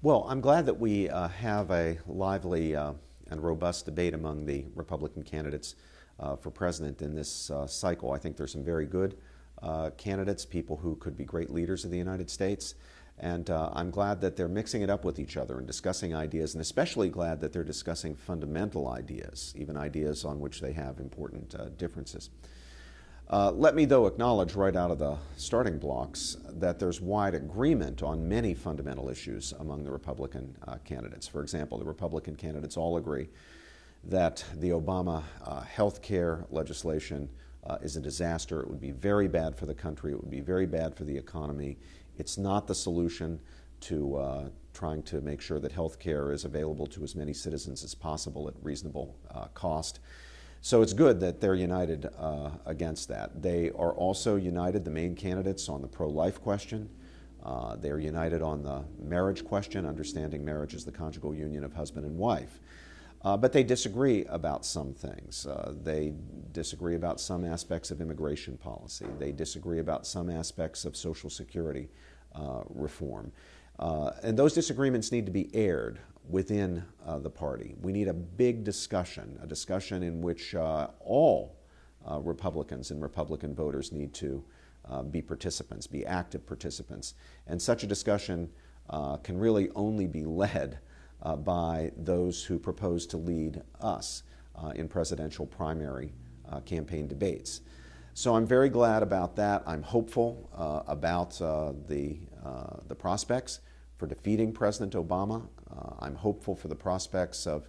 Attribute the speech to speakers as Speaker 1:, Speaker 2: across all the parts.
Speaker 1: Well, I'm glad that we have a lively and robust debate among the Republican candidates for president in this cycle. I think there's some very good candidates, people who could be great leaders of the United States. And I'm glad that they're mixing it up with each other and discussing ideas, and especially glad that they're discussing fundamental ideas, even ideas on which they have important differences. Let me, though, acknowledge right out of the starting blocks that there's wide agreement on many fundamental issues among the Republican candidates. For example, the Republican candidates all agree that the Obama health care legislation is a disaster. It would be very bad for the country. It would be very bad for the economy. It's not the solution to trying to make sure that health care is available to as many citizens as possible at reasonable cost. So it's good that they're united against that. They are also united, the main candidates, on the pro-life question. They are united on the marriage question, understanding marriage as the conjugal union of husband and wife. But they disagree about some things. They disagree about some aspects of immigration policy. They disagree about some aspects of Social Security reform. And those disagreements need to be aired within the party. We need a big discussion, a discussion in which all Republicans and Republican voters need to be participants, be active participants. And such a discussion can really only be led by those who propose to lead us in presidential primary campaign debates. So I'm very glad about that. I'm hopeful about the prospects for defeating President Obama. I'm hopeful for the prospects of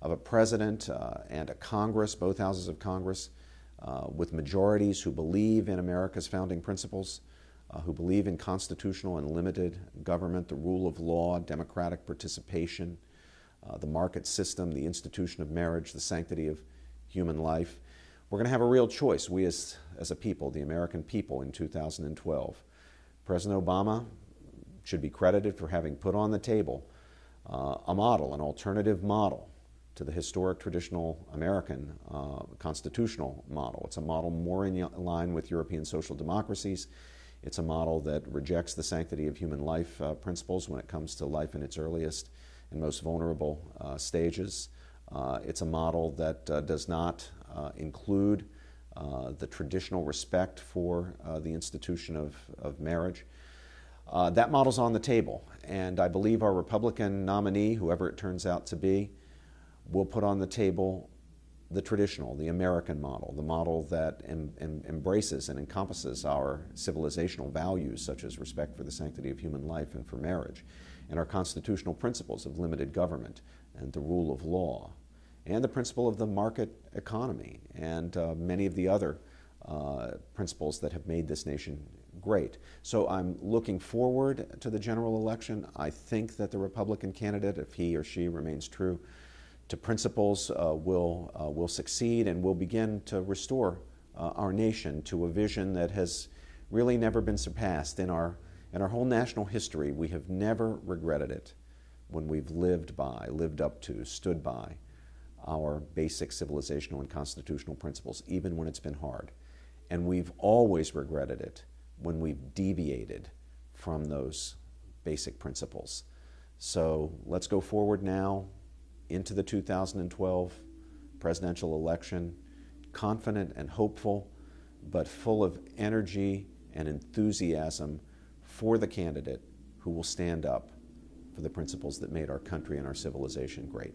Speaker 1: a president and a Congress, both houses of Congress, with majorities who believe in America's founding principles, who believe in constitutional and limited government, the rule of law, democratic participation, the market system, the institution of marriage, the sanctity of human life. We're going to have a real choice, we as a people, the American people, in 2012. President Obama should be credited for having put on the table a model, an alternative model to the historic traditional American constitutional model. It's a model more in line with European social democracies. It's a model that rejects the sanctity of human life principles when it comes to life in its earliest and most vulnerable stages. It's a model that does not include the traditional respect for the institution of marriage. That model's on the table, and I believe our Republican nominee, whoever it turns out to be, will put on the table the traditional, the American model, the model that embraces and encompasses our civilizational values, such as respect for the sanctity of human life and for marriage, and our constitutional principles of limited government and the rule of law, and the principle of the market economy, and many of the other principles that have made this nation great. So I'm looking forward to the general election. I think that the Republican candidate, if he or she remains true to principles, will succeed and will begin to restore our nation to a vision that has really never been surpassed in our whole national history. We have never regretted it when we've lived up to, stood by our basic civilizational and constitutional principles, even when it's been hard. And we've always regretted it when we've deviated from those basic principles. So let's go forward now into the 2012 presidential election, confident and hopeful, but full of energy and enthusiasm for the candidate who will stand up for the principles that made our country and our civilization great.